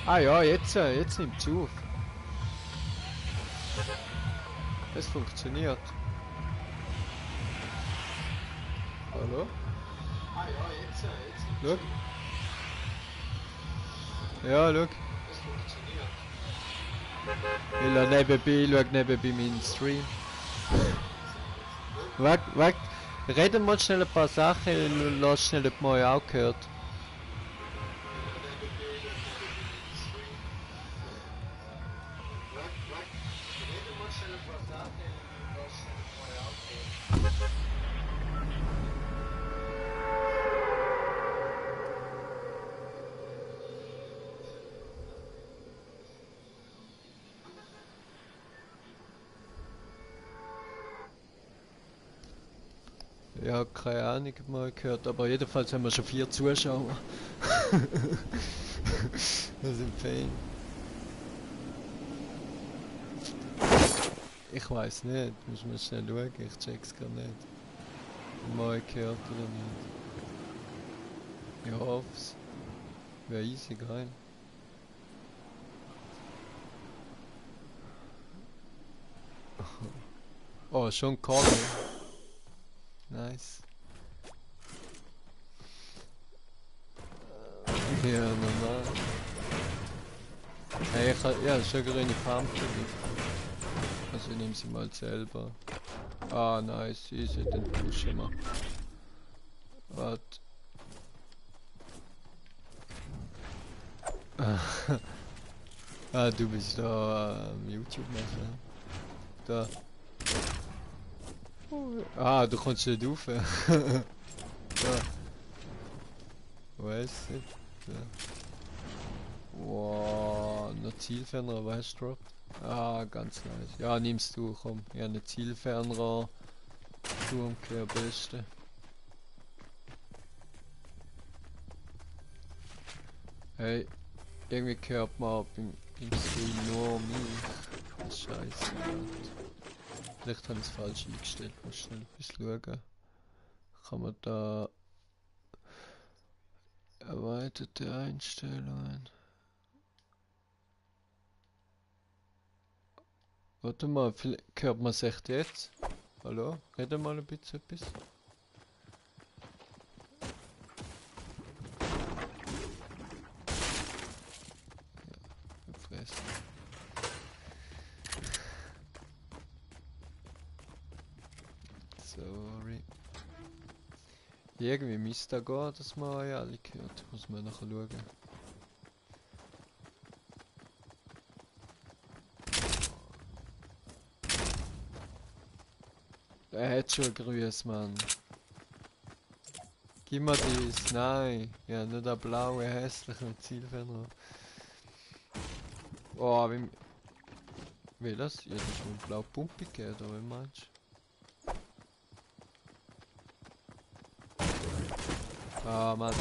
Ah ja, jetzt nimmt es auf. Es funktioniert. Hallo? Ah ja, jetzt nimmt es auf. Ja, schau. Es funktioniert. Ich schau nebenbei meinen Stream. Wag, reden wir schnell ein paar Sachen und lass schnell, ob man euch auch gehört. Ja, keine Ahnung, ob man euch gehört, aber jedenfalls haben wir schon 4 Zuschauer. Das sind Fan. Ich weiß nicht, muss man schnell schauen, ich check's gar nicht. Ob man euch gehört oder nicht. Ich hoff's. Wäre easy, geil. Oh, schon Calling. Nice. Ja, normal. Hey, ja, schon grüne Pumpkin. Also ich nehme sie mal selber. Ah, nice, easy, den pushen wir. Warte. Ah, du bist da YouTube machen. Da. Ah, du kommst nicht rauf. Da. Weiß nicht. Da. Wow, noch Zielfernrohr, weißt du, Drop? Ah, ganz nice. Ja, nimmst du, komm. Ja, eine Zielfernrohr. Turmkehr, beste. Hey, irgendwie hört man im Stream nur mich. Scheiße, Alter. Vielleicht habe ich es falsch eingestellt. Muss schnell etwas schauen. Kann man da erweiterte Einstellungen. Warte mal, hört man es echt jetzt? Hallo? Rede mal ein bisschen etwas. Ja, fressen. Sorry. Irgendwie müsste da gehen, dass man euch alle hört. Muss man nachher schauen. Er hat schon Grüß, Mann. Gib mir dies, nein. Ja, nur der blaue, hässliche Zielfernrohr. Oh, wie das? Ja, das ist wohl blau pumpig gehen, oder wie meinst du? Ah, Mann.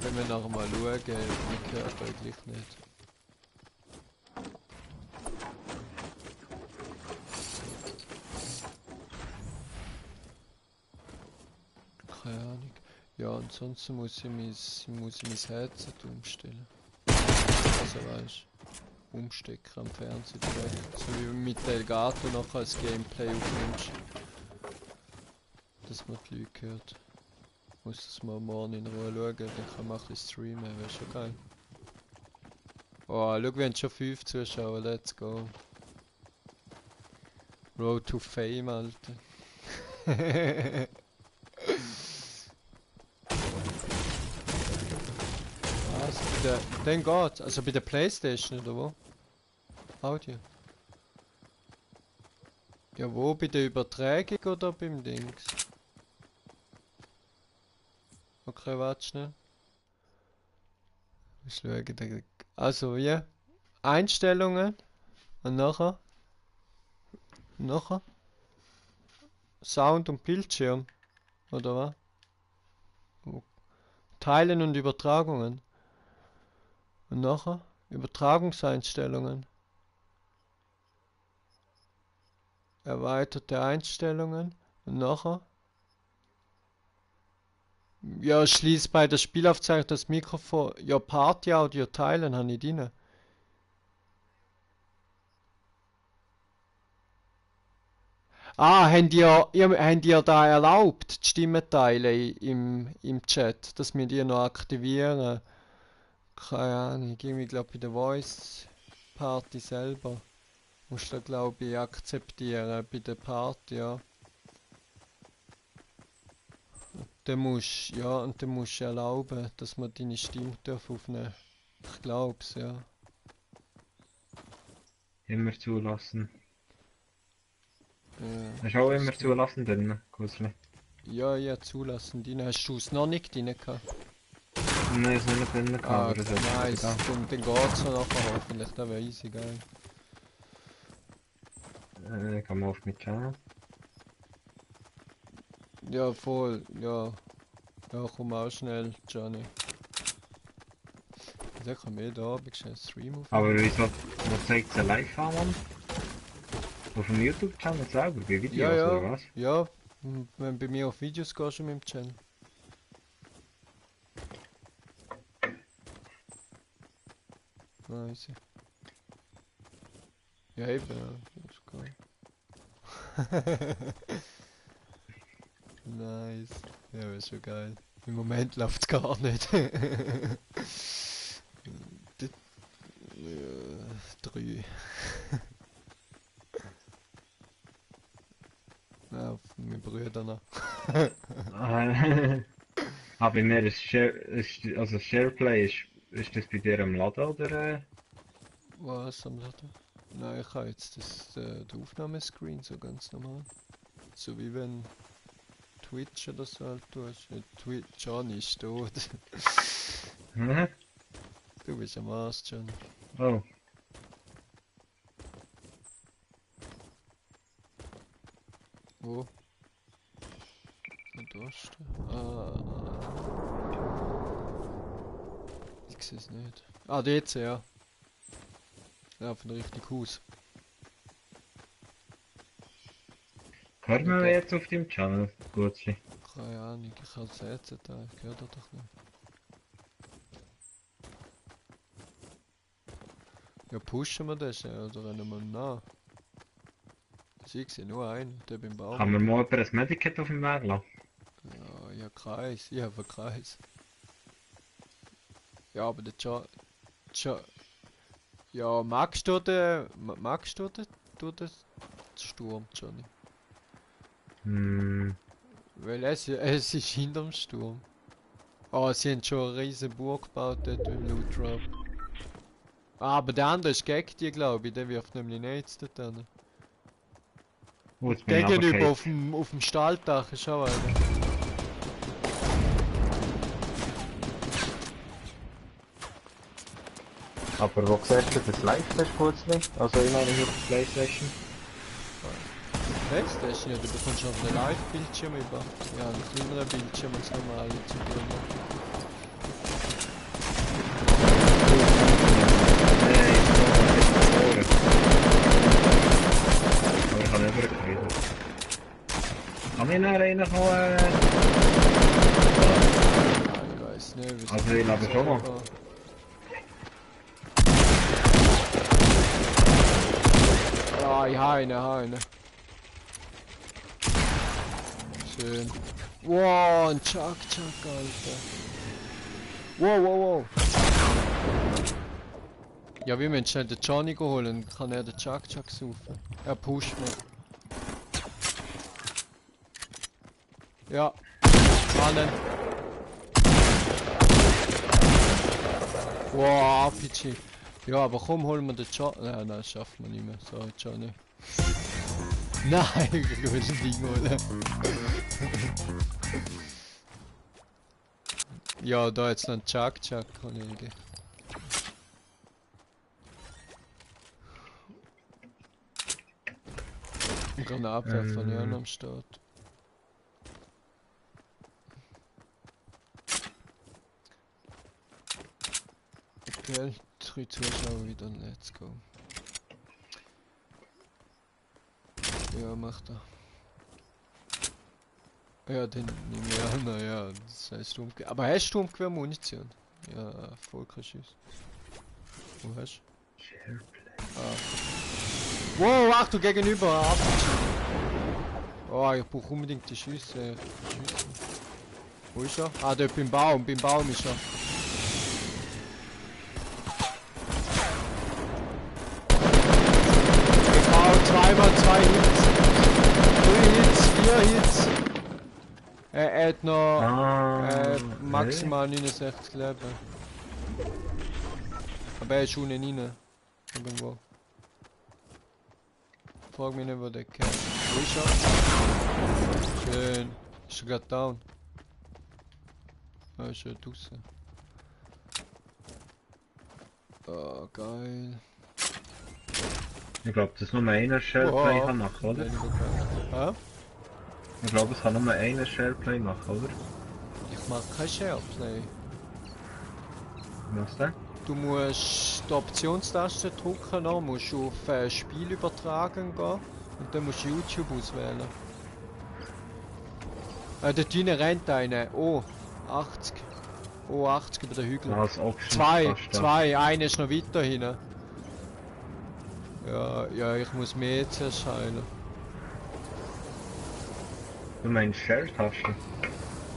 Wenn wir nachher mal schauen, ich hört euch gleich nicht. Keine Ahnung. Ja, ansonsten muss ich mein Headset umstellen. Also weißt umstecken am Fernseher direkt. So wie mit Elgato nachher als Gameplay aufnimmst. Dass man die Leute hört. Muss das mal morgen in Ruhe schauen, dann kann man ein bisschen streamen, wäre schon geil. Oh, schau, wir haben schon 5 Zuschauer, let's go. Road to Fame, Alter. Also den geht's, also bei der Playstation oder wo? Audio. Ja, wo? Bei der Übertragung oder beim Dings? Okay, warte schnell. Ich schaue, also, ja. Einstellungen. Und nachher. Sound und Bildschirm. Oder was? Teilen und Übertragungen. Und nachher. Übertragungseinstellungen. Erweiterte Einstellungen. Und nachher. Ja, schließ bei der Spielaufzeichnung das Mikrofon. Ja, Party Audio teilen habe ich drin. Ah, habt ihr da erlaubt, die Stimmen teilen im Chat? Das müsst ihr noch aktivieren. Keine Ahnung, irgendwie glaube bei der Voice Party selber. Musst du glaube ich akzeptieren bei der Party, ja. Und dann musst du erlauben, dass man deine Stimme aufnehmen darf. Ich glaub's, ja. Immer zulassen. Hast du auch Das immer geht. zulassen drin, Kusli? Ja, zulassen. Deine hast du es noch nicht drin gehabt? Nein, es nicht drin gehabt, Ah, aber das hat nice. da. Dann geht's noch nachher hoffentlich. Das wäre easy, geil. Geh mal auf meinen Channel. Ja, voll. Ja. Ja, komm auch schnell, Johnny. Da kann mir da Abend schnell Stream Aber aufnehmen. wieso? Was zeigt es live an, Mann? Auf dem YouTube-Channel selber, bei Ja, Videos oder ja. was? Ja. Wenn du bei mir auf Videos gehst, in meinem Channel. Nice. Ja, eben, ja. Das ist geil. Nice. Ja, das ist schon geil. Im Moment läuft's gar nicht. D- ja, 3. Ja, auf meine Brüder noch. Ah, bei mir ist, also Shareplay, ist das bei dir am Laden oder? Was am Laden? Nein, ich habe jetzt den Aufnahmescreen so ganz normal. So wie wenn Twitch oder so halt tust. Twitch, Johnny ist tot. Hä? Du bist am Arsch, Johnny. Oh, Wo? Und Osten? Ah. Ich sehe es nicht. Ah, dort, ja. Ja, von richtig Haus. hört Ja, man da. jetzt auf dem Channel? Gut, Keine Ahnung, ich habe das Headset da. Ich höre das doch nicht. Ja, pushen wir das oder rennen wir nach? Ich sehe nur einen, der beim Baum kann man oben. mal jemand ein Medikit auf dem Weg lassen? Ja, ja, Kreis. Ich habe einen Kreis. Ja, aber der Ja, du den Sturm, Johnny? Hm, Weil es ist hinterm Sturm. Oh, sie haben schon eine riesige Burg gebaut dort im Loot Drop. Ah, aber der andere ist gegen die, glaube ich. Der wirft nämlich nichts dort hin. oh, Und jetzt bin ich gegenüber runtergefallen. auf dem Stahldach ist auch einer. Aber wo siehst du das live, das Kurzli? Also ich meine hier auf der Playstation. Playstation, ja, du bekommst auf einen Live-Bildschirm über. Ja, einen kleineren Bildschirm als normal zum Gründen. Nein, ich verloren. Aber ich habe nicht übergekriegt. Kann ich nachher eigentlich noch Ja, ich weiß nicht, wie Also ich lebe schon noch. Ja, ich habe einen. Schön. Wow, ein Chuck, Alter. Wow. Ja, wir müssen schnell den Johnny holen, dann kann er den Chuck saufen. Er pusht mich. Ja, Mannen. Wow, RPG. Ja, aber komm, holen wir den Johnny. Nein, das schaffen wir nicht mehr. Sorry, Johnny. Nein, ich will das Ding holen. Ja, da jetzt noch ein Chuck, Kollege. Ein Granatwerfer, ja, noch am Start. Okay, 3 Zuschauer wieder, let's go. Ja, macht er. Ja, den nehme ich an, naja, das heißt Sturmgewehr. Aber hast du Sturmgewehr-Munition? Ja, voll kein Schuss. Wo hast du? Ah. Wow, Achtung, gegenüber, RPG. Oh, ich brauche unbedingt die Schüsse. Wo ist er? Ah, dort beim Baum ist er. Genau, zweimal 2 Hits. 3 Hits, 4 Hits. Er hat noch maximal 69 Leben. Aber er ist unten rein. Irgendwo. Frag mich nicht, wo der kennt. Wo ist er? Schön. Ist er gerade down? Ah, ist er draußen. Oh, geil. Ich glaube, dass nur einer Shareplay kann machen, oder? Hä? Ich glaube, es kann nur einer Shareplay machen, oder? Ich mach kein Shareplay. Was denn? Du musst die Optionstaste drücken, dann musst du auf Spiel übertragen gehen und dann musst du YouTube auswählen. Dort drinnen rennt einer. Oh, 80. Oh, 80 über den Hügel. Ah, das Option. Zwei, einer ist noch weiter hinten. Ja, ich muss mehr zuerst heilen. Du meinst Share-Taste?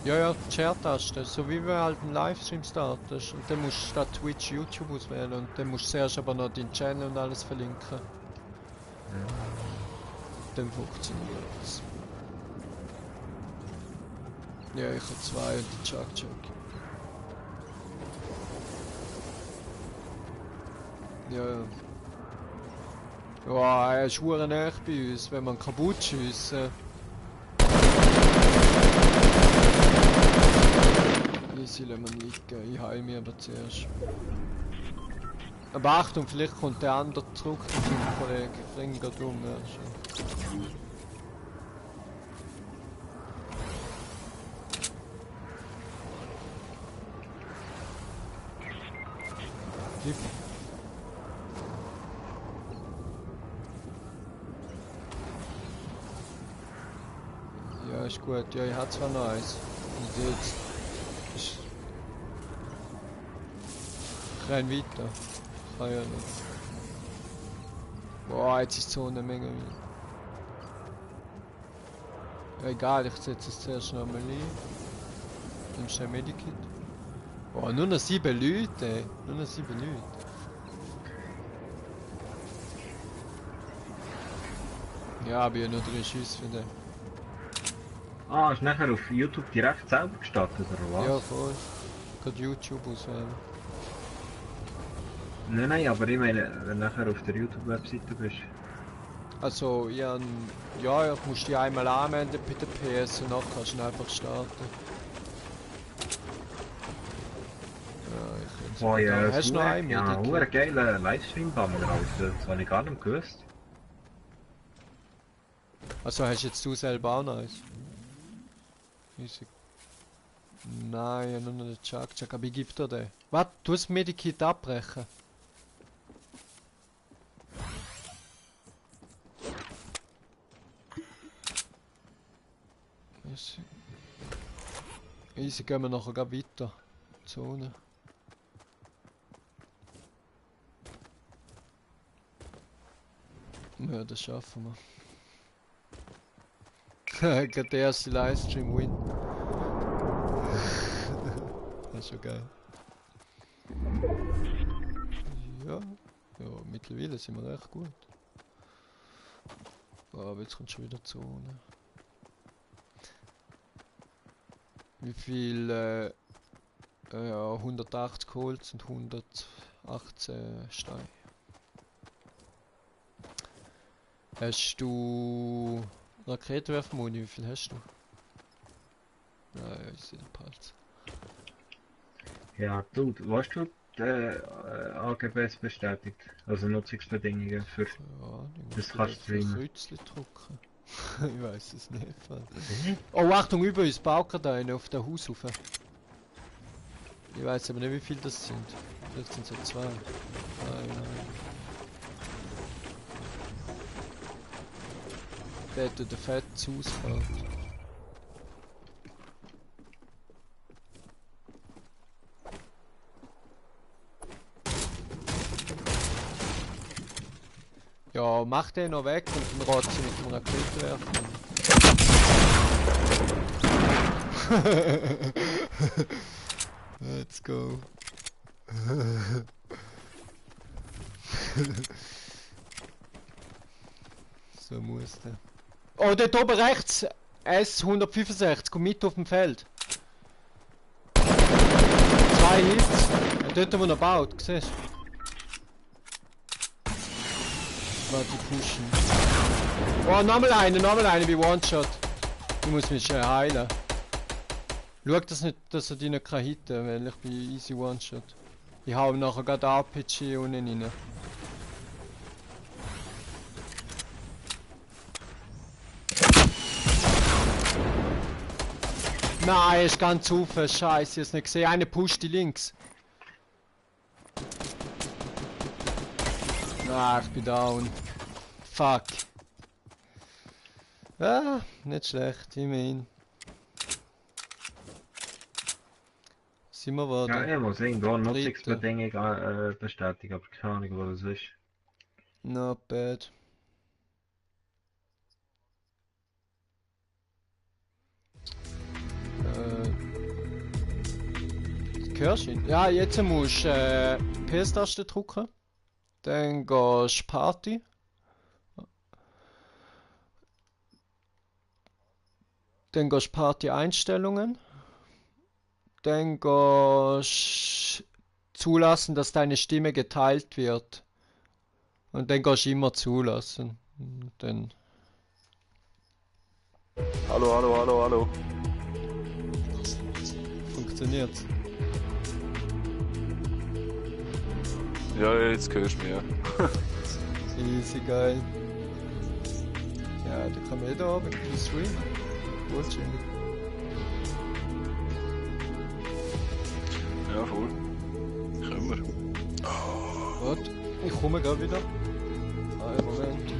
Ja, die Share-Taste, so wie wenn halt einen Livestream startest. Und dann musst du statt Twitch YouTube auswählen und dann musst du zuerst aber noch deinen Channel und alles verlinken. Ja. Dann funktioniert es. Ja, ich habe 2 und den Chuck. Ja. Wow, er ist verdammt nah bei uns, wenn man kaputt schiessen. Easy, lassen wir liegen. Ich heile mich aber zuerst. Aber Achtung, vielleicht kommt der andere zurück, der Kollege. Ich bringe ihn gerade um, ja, schon. Ja, ist gut. Ja, ich hatte zwar noch eins. Und jetzt... Ich renn weiter. Kann ja nicht. Boah, jetzt ist so eine Menge wieder. Ja, egal, ich setze es zuerst nochmal ein. Dann schnell Medikit. Boah, nur noch 7 Leute, ey. Nur noch 7 Leute. Ja, aber ich habe nur 3 Schüsse für den. Ah, ist nachher auf YouTube direkt selber gestartet, oder was? Ja, voll. Gerade YouTube auswählen. Nein, aber ich meine, wenn du nachher auf der YouTube-Webseite bist. Also, ja, ich muss die einmal anmelden bei der PS und dann kannst du einfach starten. Ja, ich Oh ja, hast du noch einen ja, Medikit? ein geiler Livestream-Banner, das habe ich gar nicht gewusst. Also hast jetzt du selber auch noch eins? Nein, ja, nur noch den Chuck, aber ich gebe dir den. Was? Du hast das Medikit abbrechen? Easy, gehen wir nachher gleich weiter. Zone. Ja, das schaffen wir. Gerade der erste Livestream-Win. Das ist schon geil. Ja, mittlerweile sind wir recht gut. Aber jetzt kommt schon wieder Zone. Wie viel? Ja, 180 Holz und 118 Steine. Hast du Raketenwerfermuni? Wie viel hast du? Nein, ich sehe den Palz. Ja, du, weißt du die AGBs bestätigt? Also Nutzungsbedingungen für... Ja, das kannst du streamen. Kreuzchen drücken. Ich weiß es nicht. Oh, Achtung, über uns baut gerade einer auf der Haus rauf. Ich weiß aber nicht, wie viele das sind. Vielleicht sind es so 2. Nein. Der hat den fettes Haus gebaut. Ja, mach den noch weg und dann rot sie mit dem Raketenwerfer. Let's go. So muss der. Oh, dort oben rechts! S165, komm mit auf dem Feld. 2 Hits. Dort, wo er baut, siehst du? Warte, pushen. Oh, nochmal einen bei One-Shot. Ich muss mich schnell heilen. Schau, dass er dich nicht hitten kann, weil ich bin easy One-Shot. Ich hau nachher gerade RPG unten rein. Nein, er ist ganz auf, scheiße, ich hab's nicht gesehen. Einer pusht die links. Ah, ich bin down. Fuck. Ah, nicht schlecht, immerhin. Sind wir Ja, weiter? ich muss irgendwo Nutzungsbedingungen bestätigen, aber keine Ahnung, wo das ist. Not bad. Hörst du ihn? Ja, jetzt musst du PS-Taste drücken. Dann gehst du Party. Dann gehst du Party-Einstellungen. Dann gehst du zulassen, dass deine Stimme geteilt wird. Und dann gehst du immer zulassen. Und dann. Hallo, hallo, hallo, hallo. Funktioniert's. Ja, jetzt hörst du mich, ja. Easy geil. Ja, da kann man da oben streamen. Bullshit. Ja, voll. Können wir. Warte, ich komme gerade wieder. Einen Moment.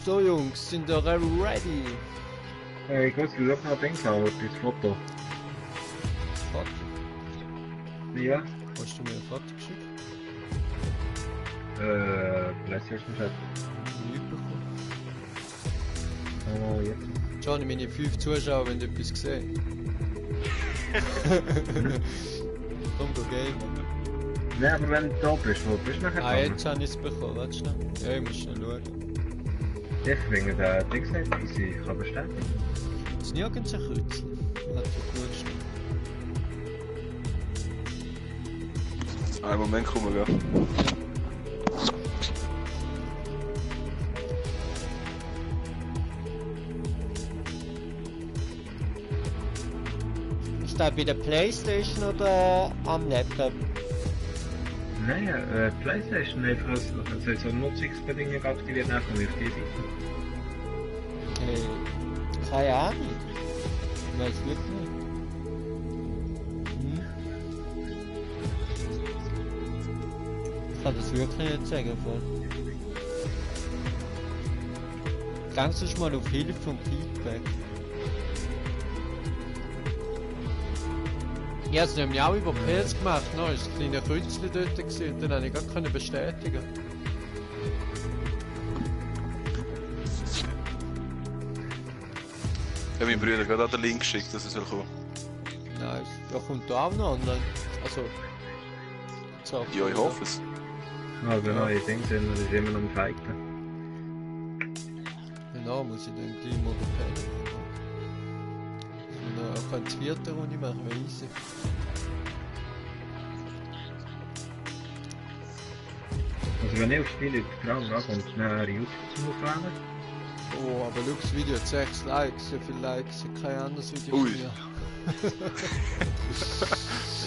So Jungs, sind ihr ready? Ich muss dir noch Ding haben, das Foto. Fuck, Ja? hast du mir ein Foto geschickt? PlayStation Chat. Nicht bekommen. Oh, jetzt. Johnny, meine 5 Zuschauer, wenn du etwas gesehen. Komm, go gamen. Nein, aber wenn du da bist, wo bist du nachher? Ah, jetzt habe ich es bekommen, warte schnell. Ja, ich muss schnell schauen. Ich bringe den Ding nicht, dass ich kann bestätigen. Es ist nirgends ein Kreuzchen. Hat geschaut. Einen Moment, kommen wir, gell. Ist das bei der Playstation oder am Laptop? Nein, PlayStation einfach als so Nutzungsbedingungen aktiviert, dann komme ich auf die Seite. Keine Ahnung. Ich weiß wirklich nicht. Ich kann das wirklich nicht sagen. Gangst du mal auf Hilfe vom Feedback? Ich habe es nämlich auch über PS gemacht, no, ist ein kleiner Kreuzchen dort gewesen, dann habe ich gar keine bestätigen. Ich habe meinen Brüder gerade an den Link geschickt, dass er soll kommen. Nice. Ja, kommt da auch noch online. Also. So. Ja, ich hoffe es. Ah, genau, ich denke, das ist immer noch am Fighten. Genau, muss ich dann gleich mal pennen. Ich kann die 4. Runde machen, wäre easy. Also wenn ich auf Spiele drauf rankomme, dann YouTube zum Aufwählen. Oh, aber schau, das Video hat 6 Likes, so viele Likes, hat kein anderes Video Ui. von mir.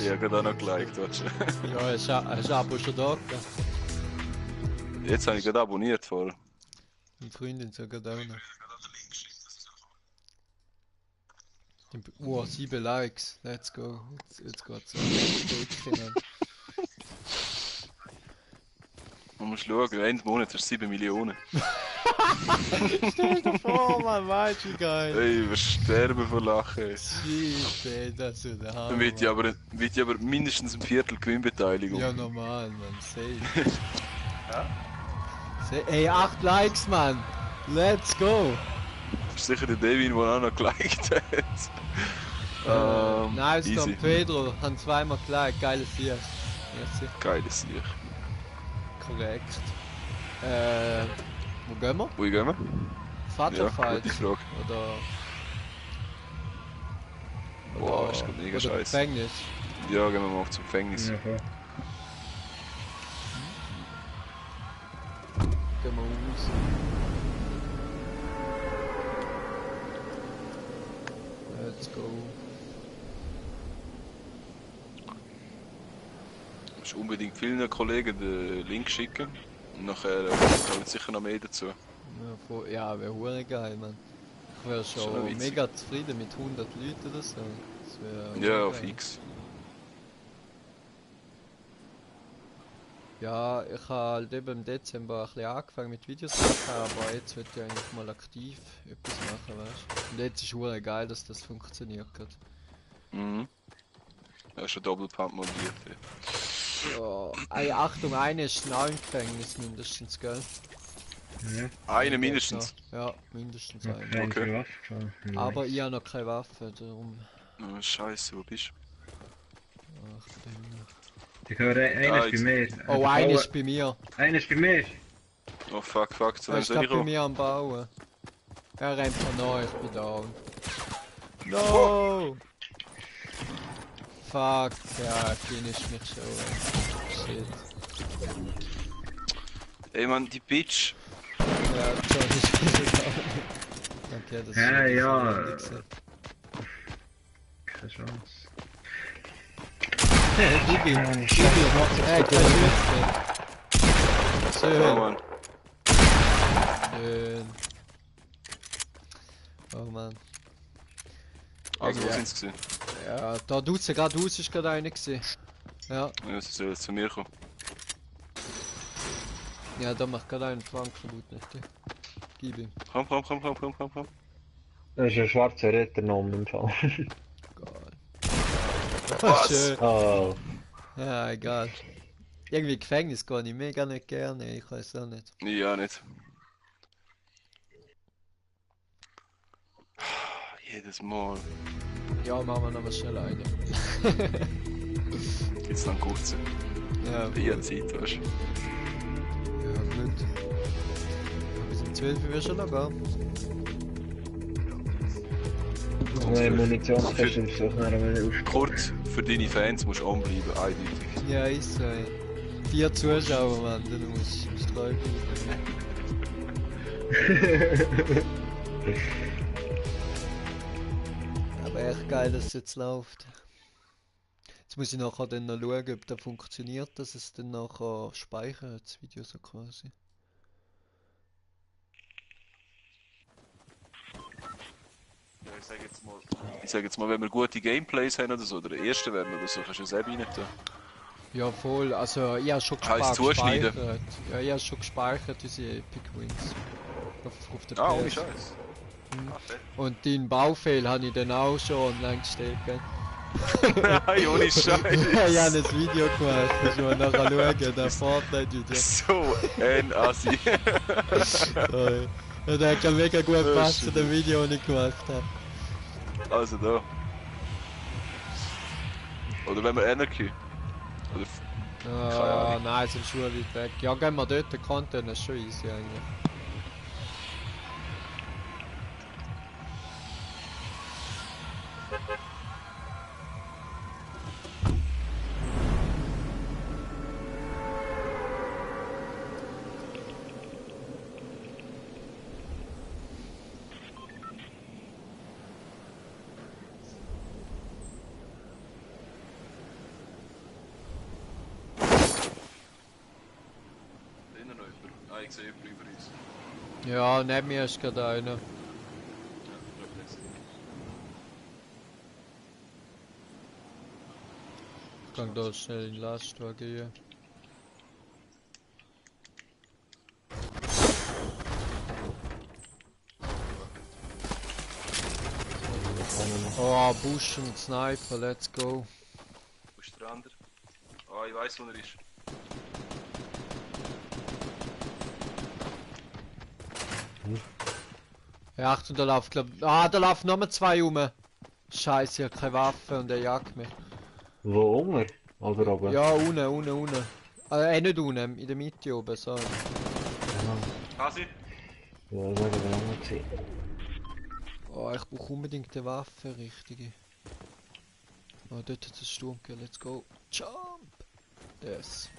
Ich habe gerade auch noch geliked, weißt du. Ja, hast du Abo schon da gegeben? Jetzt habe ich gerade abonniert vorher. Meine Freundin sogar da auch noch. Oh, 7 Likes, let's go. Jetzt geht's an. Man muss schauen, Ende Monat hast du 7 Millionen. Stell dir vor, man, weißt du, wie geil. Ey, wir sterben vor Lachen. Shit, ey, das ist der Hammer. Dann wird ich aber mindestens ein Viertel Gewinnbeteiligung. Ja, normal, man, safe. Ey, 8 Likes, man. Let's go. Das ist sicher der Devin, der auch noch geliked hat. Nice, easy. Don Pedro, haben zweimal geliked, geiles Sieg. Merci. Geiles Sieg. Korrekt. Wo gehen wir? Wo gehen wir? Vaterfight? gute Frage. Oder... Boah, ist gerade mega oder scheiße. Gefängnis? Ja, gehen wir mal zum Gefängnis. Ja, voll. Gehen wir raus. Let's go. Du musst unbedingt vielen Kollegen den Link schicken. Und nachher kommen sicher noch mehr dazu. Ja, wäre hure geil, man. Ich wäre Schon schon witzig. mega zufrieden mit 100 Leuten oder so. Das wär Ja, hure geil. fix. Ja, ich habe halt eben im Dezember ein bisschen angefangen mit Videos zu machen, aber jetzt will ich eigentlich mal aktiv etwas machen, weißt du. Und jetzt ist hure geil, dass das funktioniert hat. Mhm. Ja, schon Doppelpump montiert. Ja, ey, Achtung, eine ist in allen Gefängnis mindestens, gell? Ja. Eine mindestens. Ja, mindestens Okay. eine. Okay. Waffe. Nice. Aber ich habe noch keine Waffe, darum... Oh, Scheiße, wo bist Ach, Ding. Ich höre, einer ist bei mir. Oh, eine ist bei mir. Einer ist bei mir. du? Oh fuck, zu Er wem ist soll ich gerade bei kommen? mir am Bauen. Er rennt von neu, ich bin down. No! Fuck, ja, finish mich schon. Shit. Ey man, die Bitch. Ja, sorry, ich bin down. Okay, das ist Ja, schon ja. gewesen. Keine Chance. Gib ihm, Ja, gib ihm. Hey, kein Schützen. Oh Schön, man. schön. Oh Mann. Also, wo Ja. sind's gewesen? Ja, da draussen, gerade raus ist gerade einer gewesen. Ja, Ja, sie soll jetzt zu mir kommen. ja, da macht gerade einen Frankfurt nicht. Gib ihm. Komm. Das ist ein schwarzer Ritter noch im Fall. Geil. Was? Schön. Oh. Ja, egal. Irgendwie Gefängnis gehe ich mega nicht gerne, ich weiß auch nicht. Ja, nicht. Jedes Mal. Ja, machen wir nochmal schnell eine. Jetzt dann kurz. Ja, Die Zeit, weißt du. ja, gut. Bis um 12 Uhr schon noch gehen. Neue Munitionskiste versuchen wir mal aufzubauen. Kurt, für deine Fans musst du anbleiben, eindeutig. Ja, ist so. 4 Zuschauer, Mann, dann musst du treu bleiben. Aber echt geil, dass es jetzt läuft. Jetzt muss ich nachher dann noch schauen, ob das funktioniert, dass es dann nachher speichert, das Video so quasi. Ja, ich sag jetzt mal, wenn wir gute Gameplays haben oder so, oder der erste werden oder so, kannst du es auch rein tun. Ja, voll. Also, ich habe schon Heißt zuschneiden? gespeichert. Ja, ich habe schon gespeichert, unsere Epic Wins. Auf der Ah, ohne PS. Scheiß. Mhm. Ah, fett. Und deinen Baufehl habe ich dann auch schon online gestellt, gell? Nein, ohne Scheiß. Ich habe ein Video gemacht, musst du mal nachher schauen, der Fortnite-Video. So ein Assi. Ja, der kann mega gut Oh, passen zu shit. dem Video, das ich gemacht habe. Also da. Oder wenn wir Anarchy. Oder Keine Ahnung. Nein, sind Schuhe weit weg. Ja, gehen wir dort den Content, das ist schon easy eigentlich. ich sehe übrigens. Ja, neben mir ist gerade einer. Ja, Reflex. Ich kann da schnell in den Lastwagen gehen. Oh, Busch und Sniper, let's go. Wo ist der andere? Ah, ich weiß, wo er ist. Ja, Achtung, da läuft glaub. Ah, da laufen nochmal zwei rum. Scheiße, ich hab keine Waffe und er jagt mich. Wo unten? Oder oben? Ja, unten. Nicht unten, in der Mitte oben, so. Ja, Hasi? ja das wäre der andere gewesen. Oh, ich brauche unbedingt eine Waffe, richtige. Oh, dort hat es Sturm gegeben, let's go. Jump! Yes.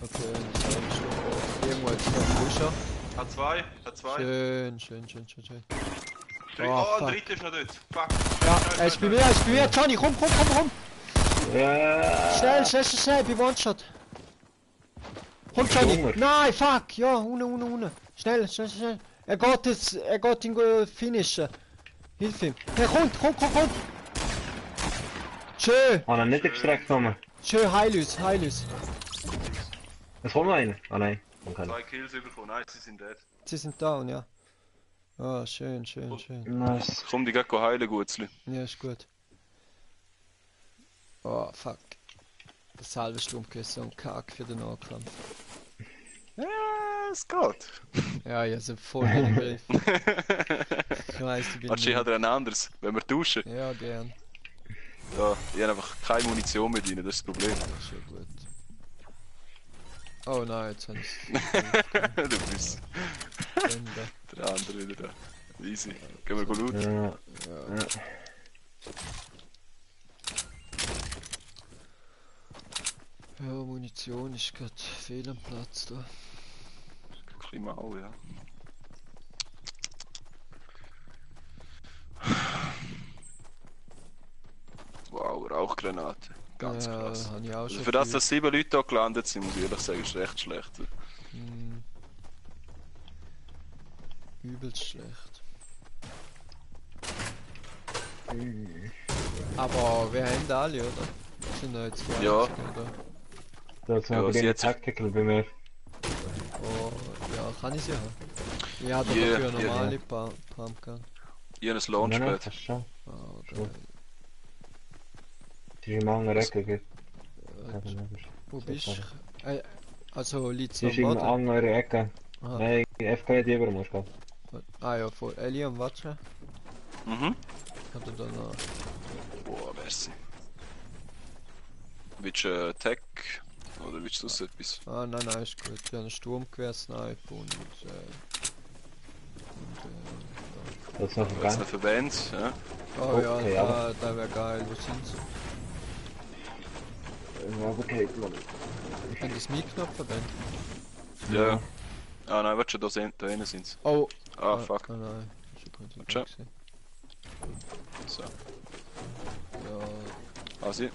Okay, das ist ein Sturm. Irgendwo jetzt noch ein Buscher. H2. Schön. Oh, Oh, der fuck. dritte ist noch dort. Fuck. Ja, er ist bei mir, Johnny, komm! Ja. Schnell, bei One-Shot. Komm, Johnny! Junge. Nein, fuck! Ja, unten. Schnell. Er geht ihn finishen. Hilf ihm. Ja, komm! Schön! Hat er nicht gestreckt gekommen? Schön, heil uns. Es kommt noch einer. Ah nein. Okay. 2 Kills bekommen. Nein, sie sind dead. Sie sind down, ja. Ah, schön. Nice. Komm, die gehen heilen, Gutzli. Ja, ist gut. Oh, fuck. Das halbe Sturm ist so ein Kack für den Nahkampf. Ja, es geht. Ja, ich hab voll im Griff. Ich weiss, ich bin... Wahrscheinlich hat er ein anderes. Wenn wir tauschen. Ja, gern. Ja, ich habe einfach keine Munition mit ihnen, das ist das Problem. Das ist schon gut. Oh nein, jetzt hab ich's. Du bist Ende. der andere wieder da. Easy. Gehen wir looten. Ja. Ja. Ja, Munition ist gerade fehl am Platz da. Klima auch, ja. Wow, Rauchgranate. Ganz krass. Hab ich auch Also schon für das, viel. dass 7 Leute da gelandet sind, muss ich ehrlich sagen, ist recht schlecht. Hm. Übelst schlecht. Aber wir haben alle, oder? Sind da jetzt zwei, Ja. oder? Da ist Ja, noch sie ein hat sich- Tactical bei mir. Oh, ja, kann ich sie haben. Ich habe Yeah, dafür yeah. normale Pumpgun. Ich habe ein Nein, Launchpad. das ist schon. Oh, Schon. geil. Die ist im anderen Ecke. Geht. Wo bist du? Also liegt Die am ist in Boden? der anderen Ecke. Aha. Nein, FK die über muss gehen. Ah ja, voll. Eliam, warte. Mhm. Hat er da noch... Boah, merci. Willst du Tech? Oder willst du sonst etwas? Ah, nein, ist gut. Ich habe einen Sturmgewehr-Sniper und Das ist noch Jetzt vergangen. noch Verband, ja. oh ja, Okay, da wäre geil. Wo sind sie? Aber okay, man. Haben das Mic-Knopf verwendet? Ja. Ah nein, warte schon, da hinten sind sie. Oh! Ah, fuck. Oh nein, ist schon gut. Warte. Gewesen. So. Ja, Ah, sie.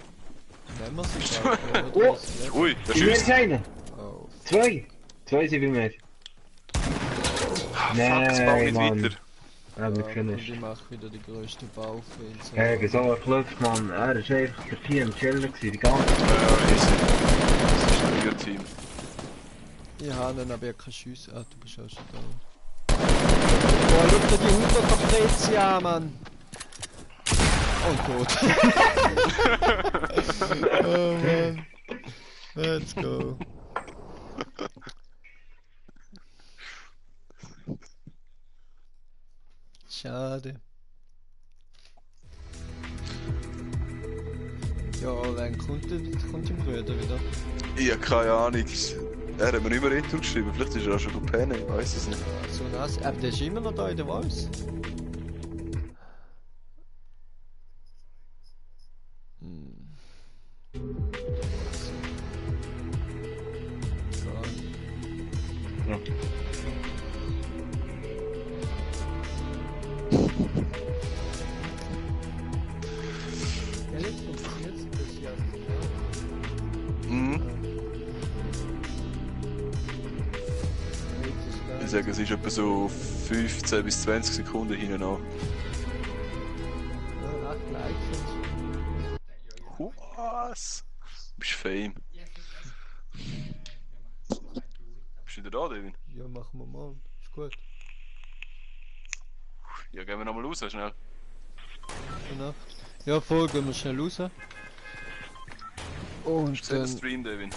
nehmen wir sie gleich, Oh! oder? Das ist Ui, der Bei mir schießt. ist einer! Oh, Zwei! Zwei sind bei mir. Ah, fuck, es baut nicht Mann. weiter. Ja, wir ja, und können ich mache wieder die grösste Baufehler. Hey, wieso er klopft, Mann? Er ist einfach der Team am Chillen gewesen, die ganze Zeit. Ja, easy. Das ist ein Liga-Team. Ich habe ihn, aber ich habe keine Schüsse. Ah, du bist auch schon da. Boah, schau dir die 100er Prezi an, Mann! Und tot. Oh Mann. Let's go. Schade. Ja, wann kommt die Brüder wieder? Ich habe keine Ahnung. Er hat mir nicht mehr Retour geschrieben. Vielleicht ist er auch schon pennen, ich weiß es nicht. So nass. Aber der ist immer noch da in der Voice. Ja. Mhm. ich sagen, es ist etwa so 15 bis 20 Sekunden hinten an. Ja, echt leicht. Was? Du bist Fame. Bist du wieder da, Devin? Ja, machen wir mal. Ist gut. Ja, gehen wir nochmal raus, schnell. Genau. Ja, voll, gehen wir schnell raus. Und Hast du gesehen den dann... Stream, Devin?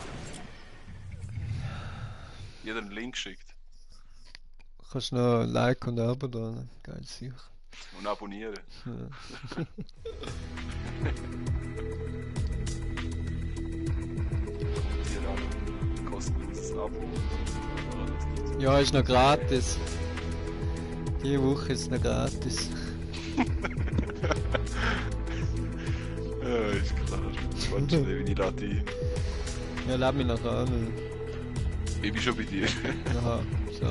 Jeder einen Link geschickt. Kannst du noch ein Like und ein Abo da, ne? Geil, sicher. Und abonnieren. Ja. Hier an. Kostenloses Abo. Ja, ist noch gratis. Die Woche ist noch gratis. Ja, ist klar. Warte, Devin, ich lade ein. Ja, lad mich noch an. Ich bin schon bei dir. Aha, so.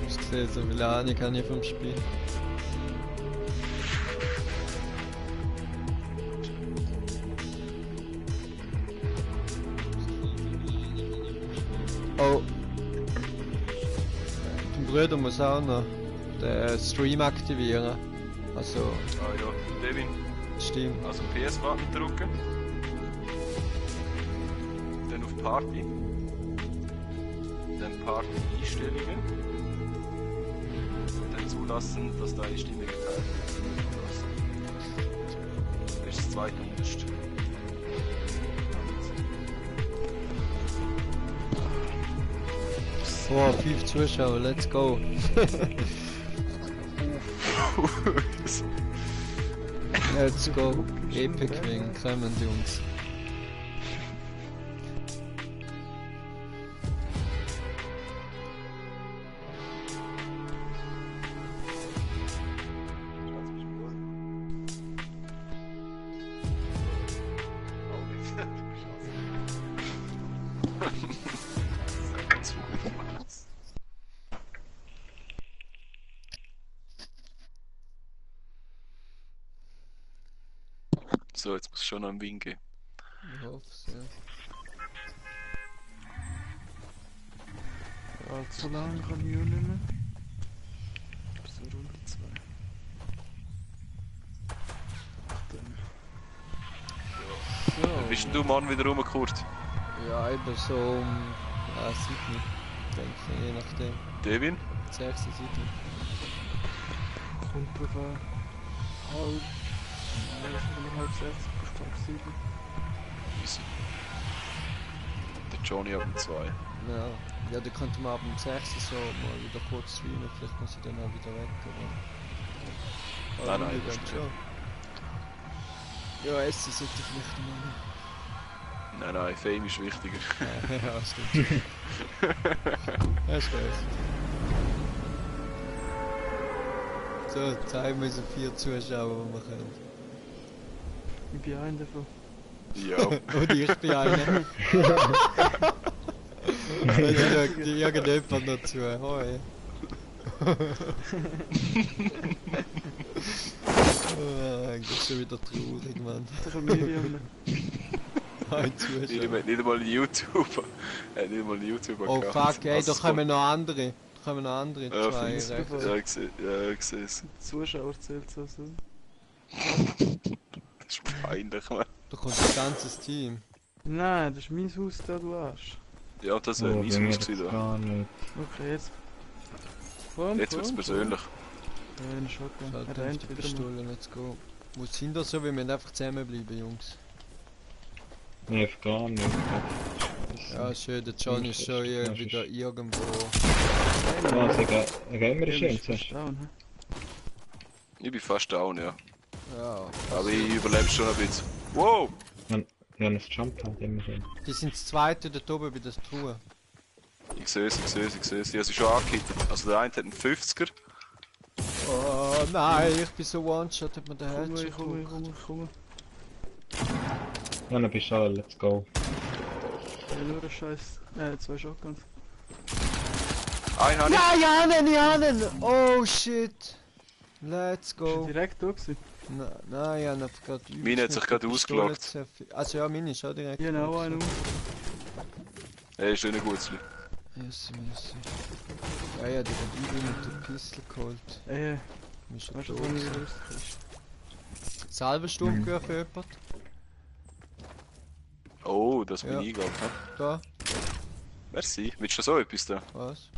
Hast gesehen, so viel Ahnung habe ich vom Spiel. Oh. Dein Bruder muss auch noch den Stream aktivieren. Also, Ah ja, Devin, stimmt. also PS-Button drücken. Dann auf Party. Dann Party-Einstellungen. Und dann zulassen, dass deine Stimme geteilt wird. Das ist das zweite unterste. Oh, 5 Zuschauer, let's go. Let's go. Epic Wing, kommen Jungs. So, jetzt muss es schon noch einen Win geben. Ich hoffe es, ja. Allzu lange kann ich auch nicht mehr. Bis zur Runde 2. So. Bist denn du Mann wieder rum, Kurt? Ja, eben so um... Ja, 7. Denke ich, je nachdem. Devin? 6, 7. Kommt drauf an. Halb. Halb 6, bis halb 7. Easy. Der Johnny ab um 2. Ja, ja, da könnte man ab dem 6 so mal wieder kurz streamen, vielleicht muss ich dann auch wieder weg, aber... Nein, wir das werden ist schon. Ja, essen sollte ich vielleicht mal. Nein, Fame ist wichtiger. Ja, stimmt. Ja, ist geil. So, zeigen wir unsere 4 Zuschauer, die wir können. Ich bin einer davon. Ja. Und ich bin einer. Jetzt schaut irgendjemand noch zu. Hoi. Oh, das ist schon wieder traurig, Mann. Das ist Miriam. Ein Zuschauer. Nicht einmal ein YouTuber. Nicht einmal ein YouTuber. Oh fuck, ey, Also, da kommen noch andere. Da kommen noch andere Ja, zwei find's rechts. gut. Ja, ich sehe es. Zuschauer zählt so. Das ist peinlich, Mann. Da kommt ein ganzes Team. Nein, das ist mein Haus da, du Arsch. Ja, das wäre mein Haus gewesen. Da. Gar nicht. Okay, jetzt. Komm, Jetzt wird's persönlich. Ja, ein Shotgun. Schalten Er uns rennt die wieder mal. Pistole, let's go. Wo sind das so? Wir müssen einfach zusammenbleiben, Jungs. Nee, gar nicht. Ja, schön, der John ist schon hier wieder irgendwo. Ja, also, gehen wir Ja, schön. bist fast down, hä? Ich bin fast down, ja. Ja. Aber ich überlebe schon ein bisschen. Wow! Ja, das Jump halt immer schön. Die sind das zweite dort oben bei der Truhe. Ich sehe es. Ich habe sie schon angehittet. Also der eine hat einen 50er. Oh nein, ich bin so one-shot, hat mir den Komm, Headshot komm. Ja, dann bist du alle, let's go. Ja, nur ein Scheiß. 2 Shotguns. Einen habe ich. Ja, Janen! Oh shit! Let's Bist du go. direkt da gewesen? Nein, ja, noch gerade übelst Meine hat sich mit gerade der Pistole ausgelockt. zerfi- Also ja, meine ist auch direkt. Genau, gelockt. einen. Ey, ist nicht gut. Yes. Ja, ja, der hat übel mit der Pistole geholt. Ist er Weißt du, tot wo ich gewesen. rauskriegst? Salbensturm für jemand? Oh, das bin Ja. ich, glaube ich. Da, Merci. Willst du so etwas da? was?